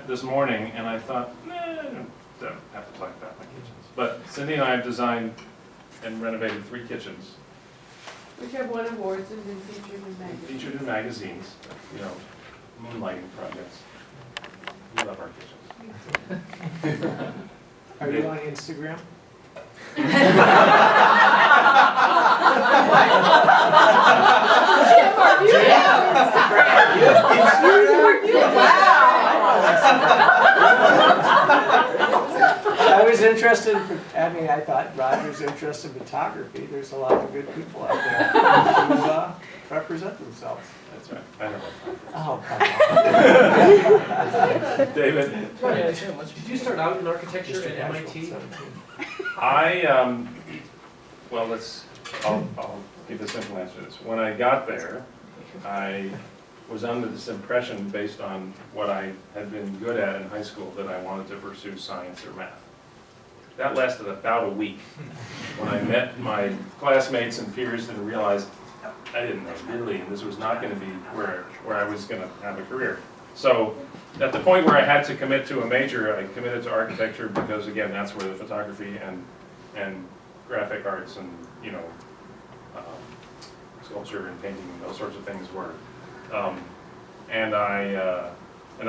this morning and I thought, nah, I don't have to talk about my kitchens. But Cindy and I have designed and renovated 3 kitchens, Which have won awards and been featured in magazines. featured in magazines, you know, moonlighting projects. We love our kitchens. Are you on Instagram? I was interested, I thought Roger's interested in photography. There's a lot of good people out there who represent themselves. That's right. I don't know. Oh, come on. David? Did you start out in architecture at MIT? I'll give a simple answer to this. When I got there, I was under this impression based on what I had been good at in high school that I wanted to pursue science or math. That lasted about a week when I met my classmates and peers and realized I didn't know really, and this was not going to be where I was going to have a career. So at the point where I had to commit to a major, I committed to architecture because, again, that's where the photography and graphic arts and, you know, sculpture and painting and those sorts of things were. And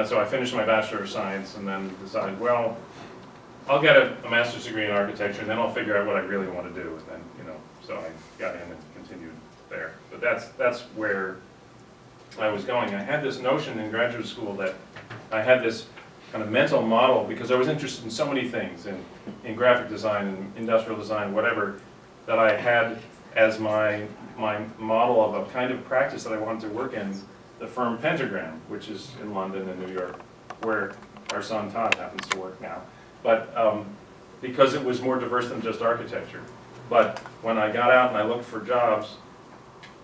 so I finished my Bachelor of Science and then decided, well, I'll get a master's degree in architecture and then I'll figure out what I really want to do. And then, you know, so I got in and continued there. But that's where I was going. I had this notion in graduate school that I had this kind of mental model because I was interested in so many things, in graphic design and industrial design, whatever, that I had as my model of a kind of practice that I wanted to work in, the firm Pentagram, which is in London and New York, where our son Todd happens to work now. But because it was more diverse than just architecture. But when I got out and I looked for jobs,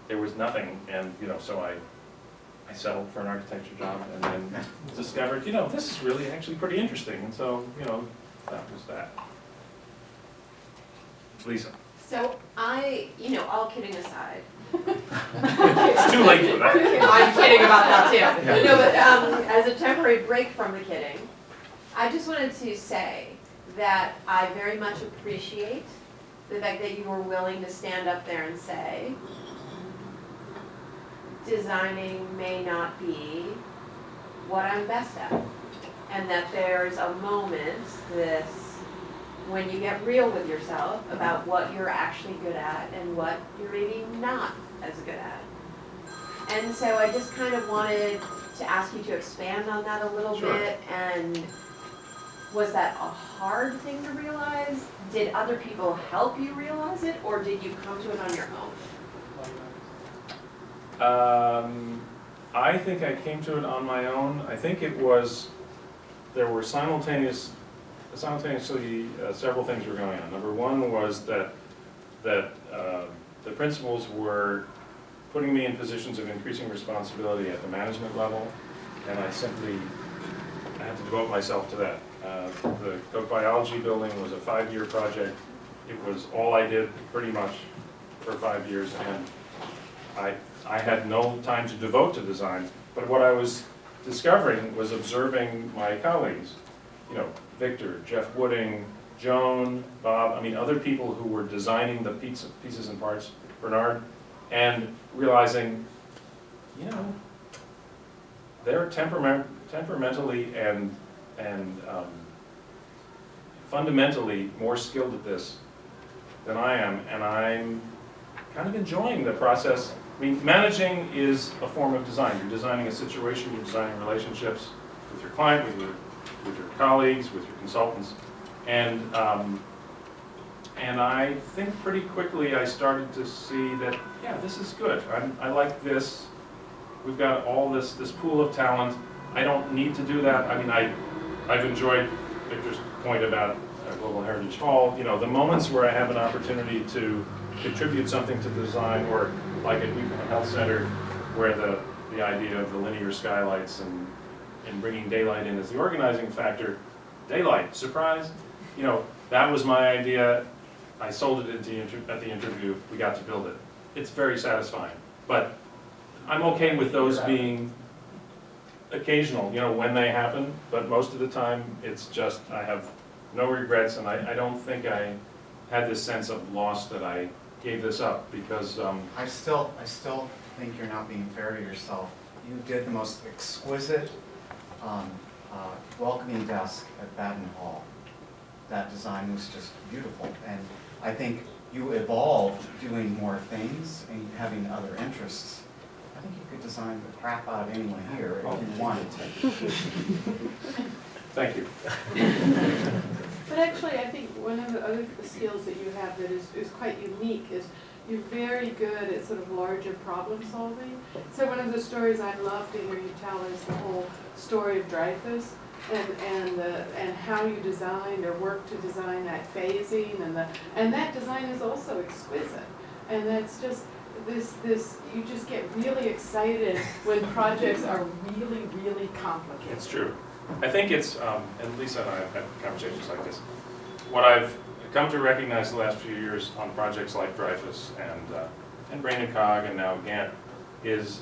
there was nothing, and you know, so I settled for an architecture job, and then discovered, you know, this is really actually pretty interesting, and so, you know, that was that. Lisa. So all kidding aside. It's too late for that. I'm kidding about that too. Yeah. No, but as a temporary break from the kidding, I just wanted to say that I very much appreciate the fact that you were willing to stand up there and say, designing may not be what I'm best at. And that there's a moment, when you get real with yourself about what you're actually good at and what you're maybe not as good at. And so I just kind of wanted to ask you to expand on that a little Sure. bit. And was that a hard thing to realize? Did other people help you realize it, or did you come to it on your own? I think I came to it on my own. I think there were simultaneously several things were going on. Number one was that the principals were putting me in positions of increasing responsibility at the management level, and I had to devote myself to that. The Koch Biology building was a 5-year project. It was all I did pretty much for 5 years, and I had no time to devote to design, but what I was discovering was observing my colleagues, you know, Victor, Jeff Wooding, Joan, Bob, other people who were designing the pieces and parts, Bernard, and realizing, you know, they're temperamentally and fundamentally more skilled at this than I am, and I'm kind of enjoying the process. Managing is a form of design. You're designing a situation, you're designing relationships with your client, with your colleagues, with your consultants, and I think pretty quickly I started to see that, yeah, this is good. I like this. We've got all this pool of talent. I don't need to do that. I've enjoyed Victor's point about Global Heritage Hall. You know, the moments where I have an opportunity to contribute something to the design, or like at Weekend Health Center, where the idea of the linear skylights and bringing daylight in as the organizing factor. Daylight, surprise, you know, that was my idea. I sold it at the interview. We got to build it. It's very satisfying, but I'm okay with those being occasional, you know, when they happen, but most of the time, it's just, I have no regrets, and I don't think I had this sense of loss that I gave this up, because, I still think you're not being fair to yourself. You did the most exquisite welcoming desk at Batten Hall. That design was just beautiful, and I think you evolved doing more things and having other interests. I think you could design the crap out of anyone here if you wanted to. thank you. But actually, I think one of the other skills that you have that is quite unique is you're very good at sort of larger problem solving. So one of the stories I'd love to hear you tell is the whole story of Dreyfus and how you designed or worked to design that phasing and that design is also exquisite. And that's just this you just get really excited when projects are really, really complicated. It's true. I think it's, and Lisa and I have had conversations like this, what I've come to recognize the last few years on projects like Dreyfus and Brain and Cog and now Gantt is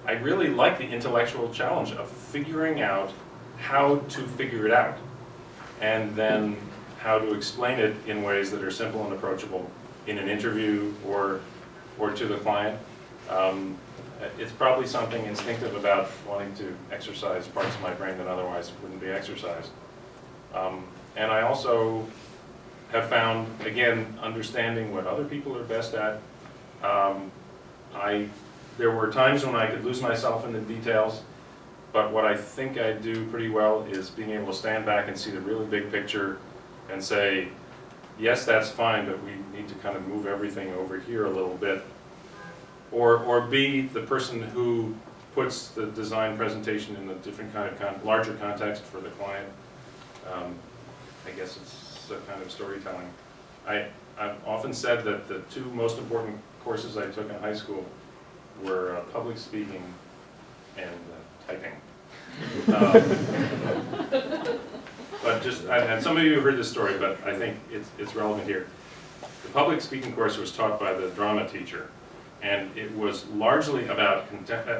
I really like the intellectual challenge of figuring out how to figure it out and then how to explain it in ways that are simple and approachable in an interview or to the client. It's probably something instinctive about wanting to exercise parts of my brain that otherwise wouldn't be exercised. And I also have found, again, understanding what other people are best at. There were times when I could lose myself in the details, but what I think I do pretty well is being able to stand back and see the really big picture and say, yes, that's fine, but we need to kind of move everything over here a little bit. Or be the person who puts the design presentation in a different kind of larger context for the client. I guess it's a kind of storytelling. I've often said that the two most important courses I took in high school were public speaking and typing. But just, and some of you have heard this story, but I think it's relevant here. The public speaking course was taught by the drama teacher, and it was largely about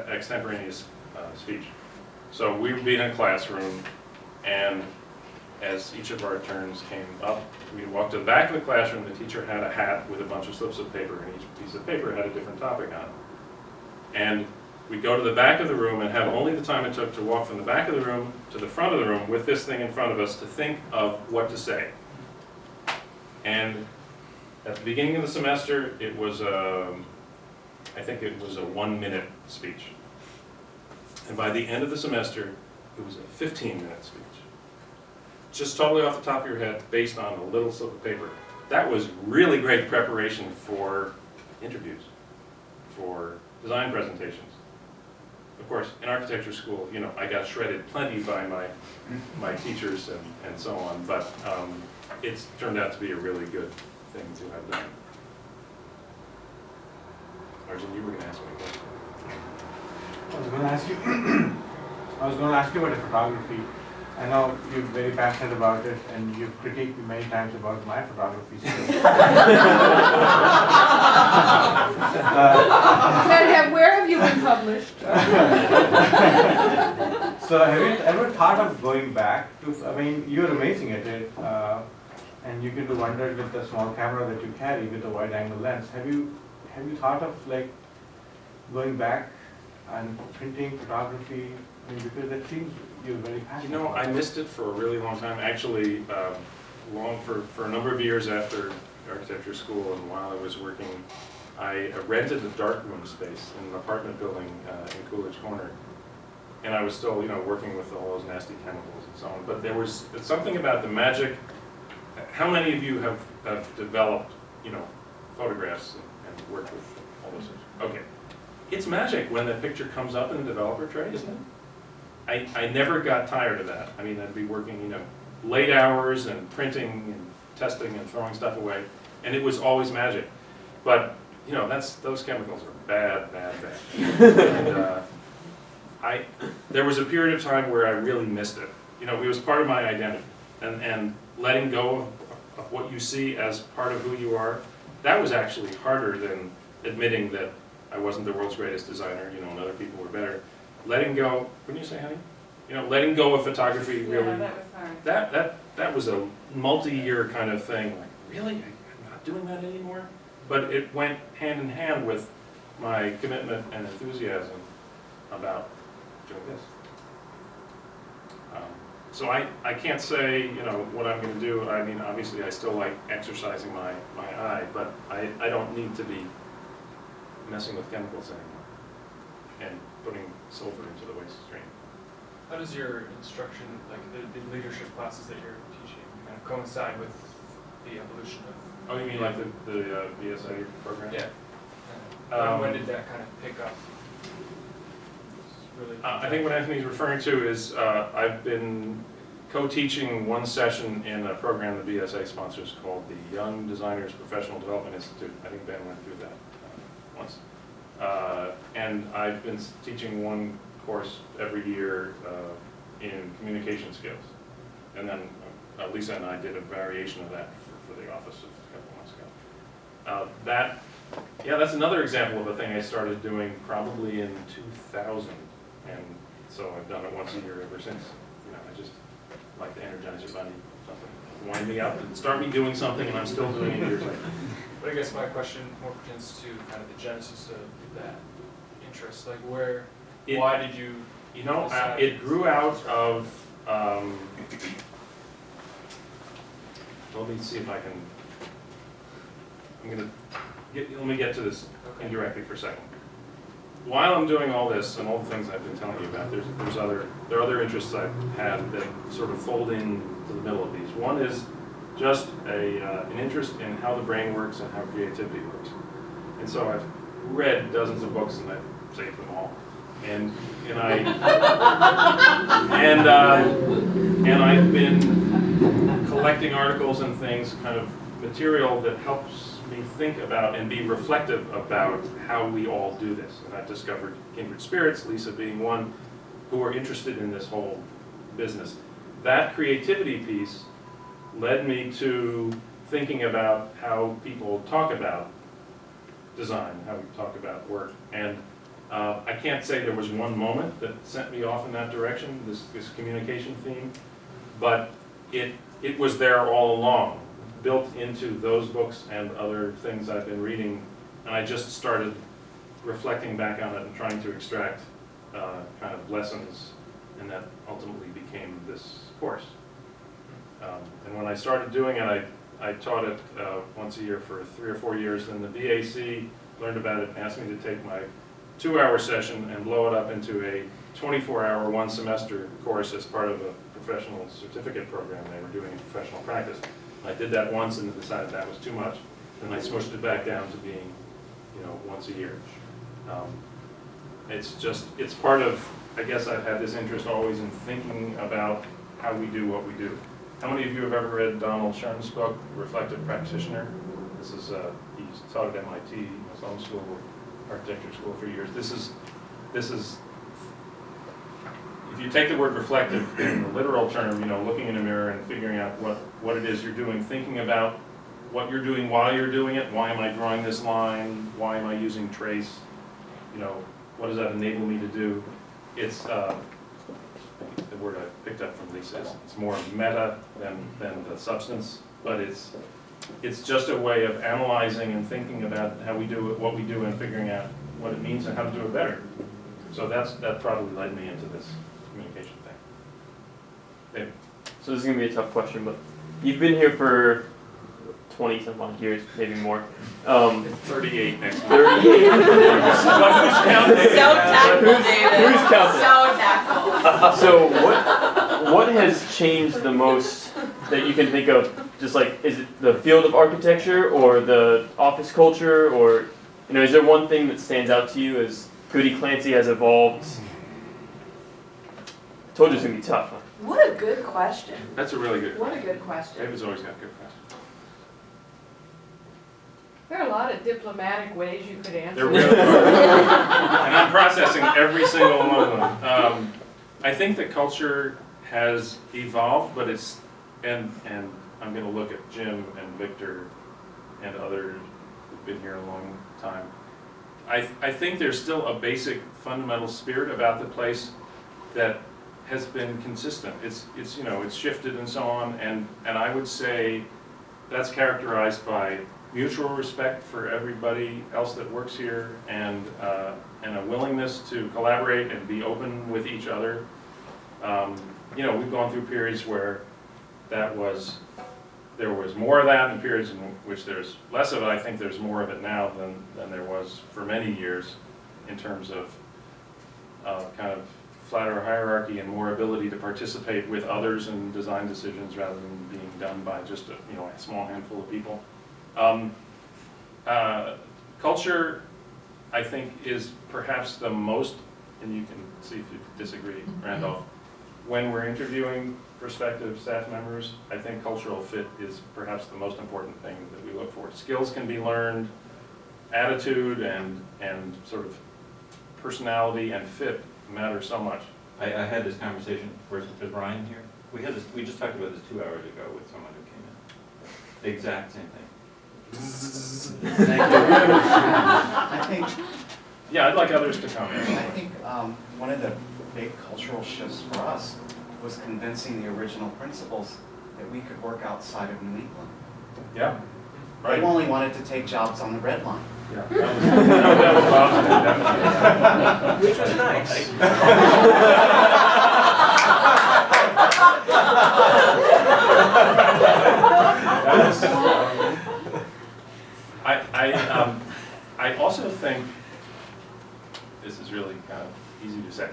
extemporaneous speech. So we would be in a classroom, and as each of our turns came up, we'd walk to the back of the classroom. The teacher had a hat with a bunch of slips of paper, and each piece of paper had a different topic on it. And we'd go to the back of the room and have only the time it took to walk from the back of the room to the front of the room with this thing in front of us to think of what to say. And at the beginning of the semester, it was I think it was a 1-minute speech. And by the end of the semester, it was a 15-minute speech. Just totally off the top of your head, based on a little slip of paper. That was really great preparation for interviews, for design presentations. Of course, in architecture school, you know, I got shredded plenty by my teachers and so on, but it's turned out to be a really good thing to have done. Arjun, you were going to ask me a question. I was going to ask you about the photography. I know you're very passionate about it, and you've critiqued me many times about my photography skills. Where have you been published? So have you ever thought of going back to, I mean, you're amazing at it, and you can do wonders with the small camera that you carry with the wide angle lens. Have you thought of like going back and printing photography? I mean, because it seems you're very passionate. You know, I missed it for a really long time. Actually, for a number of years after architecture school and while I was working, I rented a darkroom space in an apartment building in Coolidge Corner. And I was still, you know, working with all those nasty chemicals and so on. But there was something about the magic. How many of you have developed, you know, photographs and worked with all those things? Okay. It's magic when the picture comes up in the developer tray, isn't it? I never got tired of that. I mean, I'd be working, you know, late hours and printing and testing and throwing stuff away, and it was always magic. But, you know, those chemicals are bad, bad, bad. And there was a period of time where I really missed it. You know, it was part of my identity. And letting go of what you see as part of who you are, that was actually harder than admitting that I wasn't the world's greatest designer, you know, and other people were better. letting go, wouldn't you say, honey? You know, letting go of photography really. Yeah, that was hard. That was a multi-year kind of thing, like, really? I'm not doing that anymore? But it went hand in hand with my commitment and enthusiasm about doing this. So I can't say, you know, what I'm gonna do. I mean, obviously, I still like exercising my eye, but I don't need to be messing with chemicals anymore and putting sulfur into the waste stream. How does your instruction, like the leadership classes that you're teaching, kind of coincide with the evolution of? Oh, you mean like the BSA program? Yeah. When did that kind of pick up? Really. I think what Anthony's referring to is I've been co-teaching one session in a program the BSA sponsors called the Young Designers Professional Development Institute. I think Ben went through that once. And I've been teaching one course every year in communication skills. And then Lisa and I did a variation of that for the office a couple months ago. That's another example of a thing I started doing probably in 2000. And so I've done it once a year ever since. You know, I just like to energize your body, something, wind me up and start me doing something, and I'm still doing it years later. But I guess my question more pertains to kind of the genesis of that interest. Like why did you? You know, decide? it grew out of. Let me see if I can. Let me get to this indirectly for a second. While I'm doing all this and all the things I've been telling you about, there are other interests I've had that sort of fold into the middle of these. One is just an interest in how the brain works and how creativity works. And so I've read dozens of books and I've saved them all. And I've been collecting articles and things, kind of material that helps me think about and be reflective about how we all do this. And I've discovered kindred spirits, Lisa being one, who are interested in this whole business. That creativity piece led me to thinking about how people talk about design, how we talk about work. And I can't say there was one moment that sent me off in that direction, this communication theme, but it was there all along, built into those books and other things I've been reading, and I just started reflecting back on it and trying to extract kind of lessons, and that ultimately became this course. And when I started doing it, I taught it once a year for 3 or 4 years, then the BAC learned about it and asked me to take my 2-hour session and blow it up into a 24-hour, 1-semester course as part of a professional certificate program they were doing in professional practice. I did that once and decided that was too much. Then I smushed it back down to being, once a year. It's part of, I guess I've had this interest always in thinking about how we do what we do. How many of you have ever read Donald Shern's book, Reflective Practitioner? This is, he's taught at MIT, his own school, architecture school for years. This is, if you take the word reflective in the literal term, looking in a mirror and figuring out what it is you're doing, thinking about what you're doing while you're doing it. Why am I drawing this line? Why am I using trace? What does that enable me to do? It's the word I picked up from Lisa is it's more meta than the substance, but it's just a way of analyzing and thinking about how we do it, what we do, and figuring out what it means and how to do it better. So that probably led me into this communication thing. David. So this is going to be a tough question, but you've been here for 20-some odd years, maybe more. 38 next month. 38. Who's counting? So tactful, David. Who's counting? So tactful. So what has changed the most that you can think of? Just like, is it the field of architecture or the office culture, or is there one thing that stands out to you as Goody Clancy has evolved? I told you it's gonna be tough. Huh? What a good question. That's a really good What question. a good question. David's always got good questions. There are a lot of diplomatic ways you could answer They're really hard. And I'm processing every single one of them. I think the culture has evolved, but and I'm going to look at Jim and Victor and others who've been here a long time. I think there's still a basic fundamental spirit about the place that has been consistent. It's you know, it's shifted and so on, and I would say that's characterized by mutual respect for everybody else that works here, and a willingness to collaborate and be open with each other. You know, we've gone through periods where there was more of that, and periods in which there's less of it. I think there's more of it now than there was for many years, in terms of kind of flatter hierarchy and more ability to participate with others in design decisions rather than being done by just a small handful of people. Culture, I think, is perhaps the most, and you can see if you disagree, Randolph, when we're interviewing prospective staff members, I think cultural fit is perhaps the most important thing that we look for. Skills can be learned, attitude and sort of personality and fit matter so much. I had this conversation first with Brian here. We just talked about this 2 hours ago with someone who came in. The exact same thing. Thank you. I think, Yeah, I'd like others to comment. I think one of the big cultural shifts for us was convincing the original principals that we could work outside of New England. Yeah, They right. only wanted to take jobs on the red line. Yeah, that was Bob's, definitely. Which was nice. That was, I also think, this is really kind of easy to say,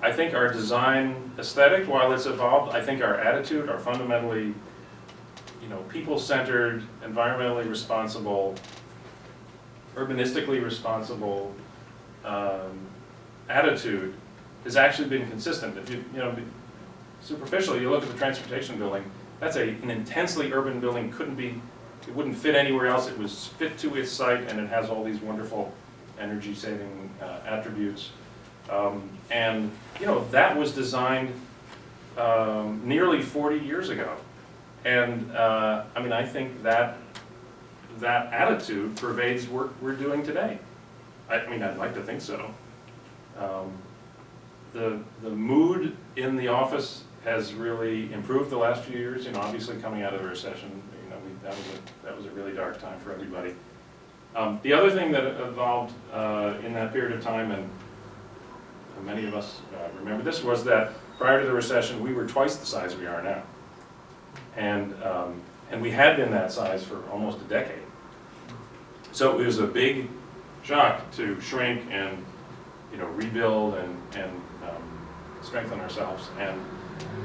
I think our design aesthetic, while it's evolved, I think our attitude, our fundamentally, people-centered, environmentally responsible, urbanistically responsible attitude has actually been consistent. If superficially, you look at the transportation building, that's an intensely urban building, it wouldn't fit anywhere else. It was fit to its site, and it has all these wonderful energy-saving attributes. And that was designed nearly 40 years ago. And I think that attitude pervades work we're doing today. I'd like to think so. The mood in the office has really improved the last few years. Obviously coming out of the recession, that was a really dark time for everybody. The other thing that evolved in that period of time, and many of us remember this, was that prior to the recession, we were twice the size we are now. And we had been that size for almost a decade. So it was a big shock to shrink and rebuild and strengthen ourselves. And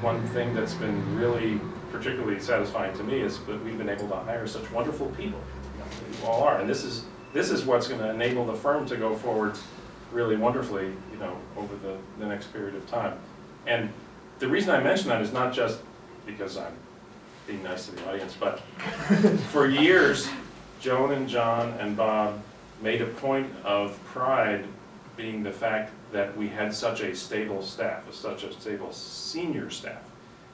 one thing that's been really particularly satisfying to me is that we've been able to hire such wonderful people. You all are, and this is what's going to enable the firm to go forward really wonderfully, over the next period of time. And the reason I mention that is not just because I'm being nice to the audience, but for years, Joan and John and Bob made a point of pride being the fact that we had such a stable staff, such a stable senior staff.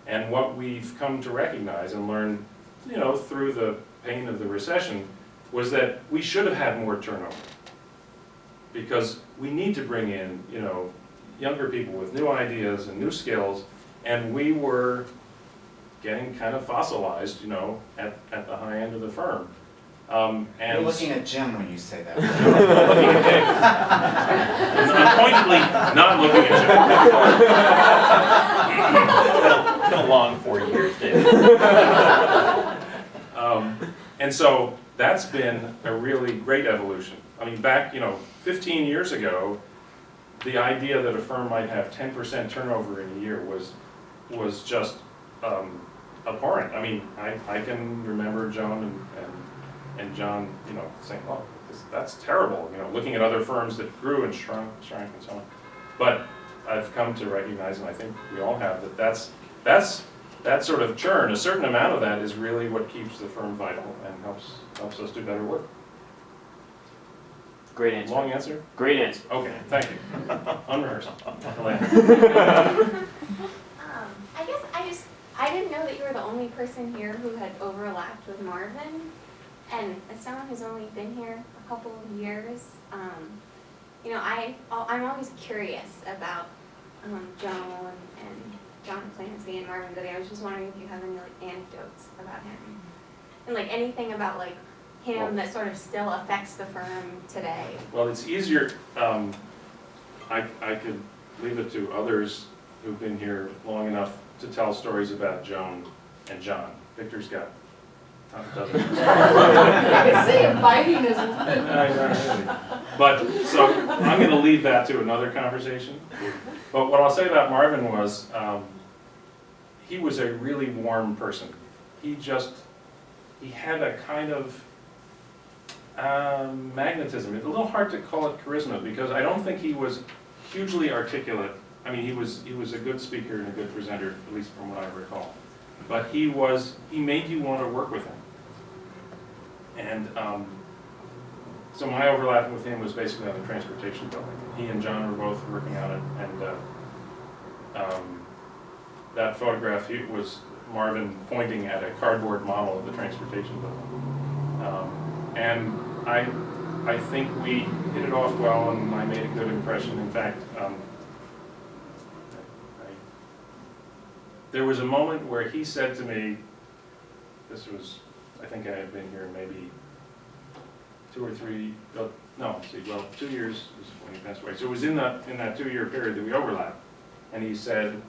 And what we've come to recognize and learn, through the pain of the recession, was that we should have had more turnover. Because we need to bring in, younger people with new ideas and new skills, and we were getting kind of fossilized, at the high end of the firm. And You're looking at Jim when you say that. looking at Dave. I'm pointedly not looking at It's been a long 4 years, David. And so that's been a really great evolution. Back, 15 years ago, the idea that a firm might have 10% turnover in a year was just abhorrent. I can remember Joan and John, saying, "Oh, that's terrible." Looking at other firms that grew and shrank and so on. But I've come to recognize, and I think we all have, that's that sort of churn. A certain amount of that is really what keeps the firm vital and helps us do better work. Great answer. Long answer? Great answer. Okay, thank you. Unrehearsed. I guess I didn't know that you were the only person here who had overlapped with Marvin. And as someone who's only been here a couple of years, you know, I'm always curious about Joan and John Clancy and Marvin Goody. I was just wondering if you have any like anecdotes about him, and like anything about like him that sort of still affects the firm today. Well, it's easier, I could leave it to others who've been here long enough to tell stories about Joan and John. Victor's got a dozen. I can see him biting his But, so, I'm gonna leave that to another conversation. But what I'll say about Marvin was, he was a really warm person. He had a kind of magnetism. It's a little hard to call it charisma, because I don't think he was hugely articulate. I mean, he was a good speaker and a good presenter, at least from what I recall. But he made you want to work with him. And so my overlap with him was basically on the transportation building. He and John were both working on it, and that photograph was Marvin pointing at a cardboard model of the transportation building. And I think we hit it off well, and I made a good impression. In fact, there was a moment where he said to me, this was, I think I had been here maybe 2 or 3, no, 2 years is when he passed away. So it was in that 2-year period that we overlapped. And he said,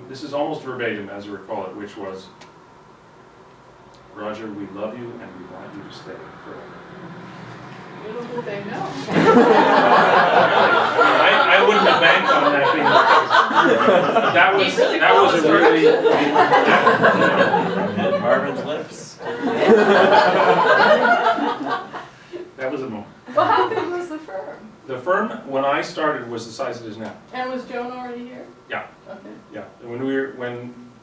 this is almost verbatim as I recall it, which was, Roger, we love you and we want you to stay forever. Little do they know. I wouldn't have banked on that being the case. That was a really, And Marvin's lips. that was a moment. Well, how big was the firm? The firm, when I started, was the size it is now. And was Joan already here? Yeah. Okay. Yeah, and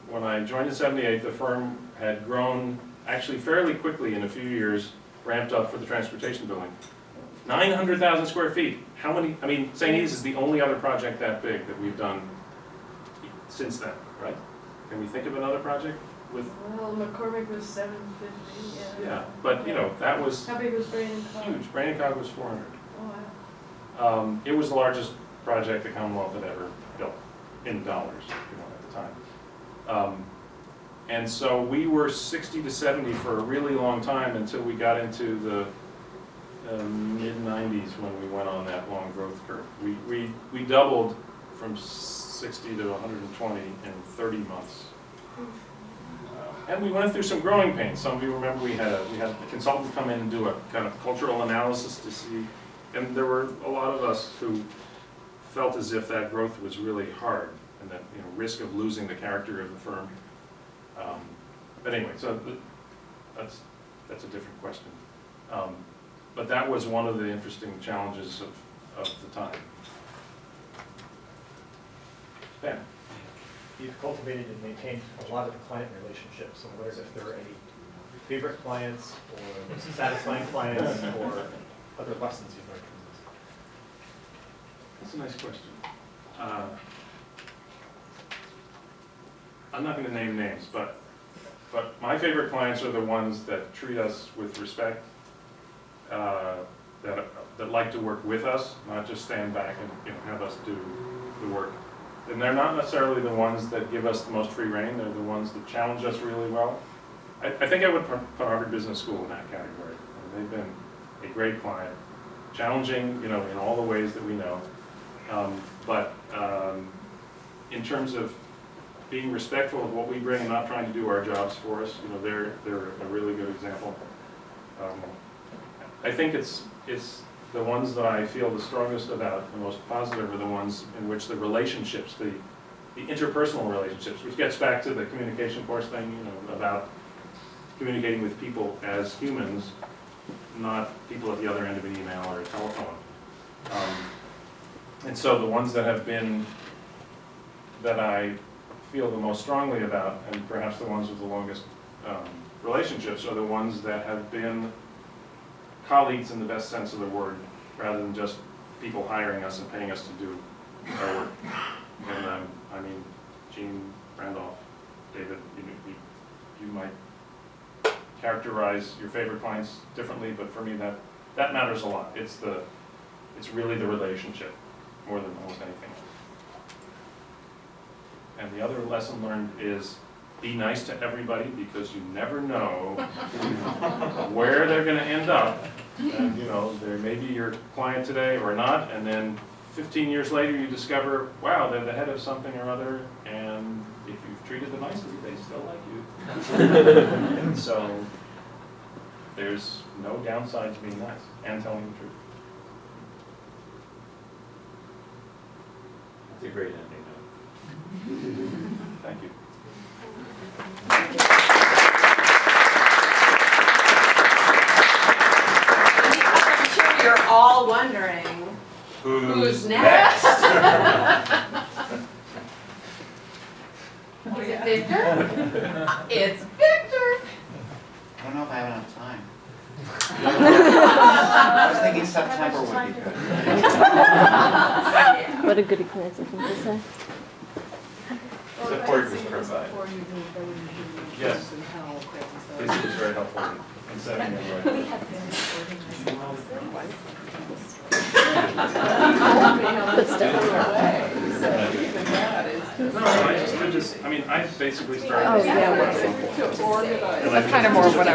when I joined in '78, the firm had grown actually fairly quickly in a few years, ramped up for the transportation building. 900,000 square feet. How many, I mean, St. E's is the only other project that big that we've done since then, right? Can we think of another project with? Well, McCormick was 750, Yeah, but you know, that was How big was Brandon Cog? huge. Brandon Cog was 400. Oh, wow. It was the largest project the Commonwealth had ever built in dollars, you know, at the time. And so we were 60 to 70 for a really long time until we got into the mid-90s when we went on that long growth curve. We doubled from 60 to 120 in 30 months. And we went through some growing pains. Some of you remember we had a consultant come in and do a kind of cultural analysis to see, and there were a lot of us who felt as if that growth was really hard and that, you know, risk of losing the character of the firm. But anyway, so that's a different question. But that was one of the interesting challenges of the time. Ben? You've cultivated and maintained a lot of the client relationships. I wonder if there are any favorite clients or satisfying clients or other lessons you've learned from this. That's a nice question. I'm not going to name names, but my favorite clients are the ones that treat us with respect, that like to work with us, not just stand back and, you know, have us do the work. And they're not necessarily the ones that give us the most free rein. They're the ones that challenge us really well. I think I would put Harvard Business School in that category. They've been a great client, challenging, you know, in all the ways that we know. But in terms of being respectful of what we bring and not trying to do our jobs for us, you know, they're a really good example. I think it's the ones that I feel the strongest about, the most positive, are the ones in which the relationships, the interpersonal relationships, which gets back to the communication course thing, you know, about communicating with people as humans, not people at the other end of an email or a telephone. And so the ones that have been, that I feel the most strongly about, and perhaps the ones with the longest relationships, are the ones that have been colleagues in the best sense of the word, rather than just people hiring us and paying us to do our work. And I mean, Gene, Randolph, David, you might characterize your favorite clients differently, but for me, that matters a lot. It's really the relationship more than almost anything else. And the other lesson learned is be nice to everybody because you never know where they're gonna end up. And they may be your client today or not, and then 15 years later you discover, wow, they're the head of something or other, and if you've treated them nicely, they still like you. And so there's no downside to being nice and telling the truth. It's a great ending, Thank you. I'm sure you're all wondering, who's next? Is it Victor? It's Victor. I don't know if I have enough time. I was thinking September would be good. What a good experience, I think they say. Support was provided. Yes. This is very helpful in setting it right. No, I mean, I basically started. Oh, yeah. And I That's kind of more what I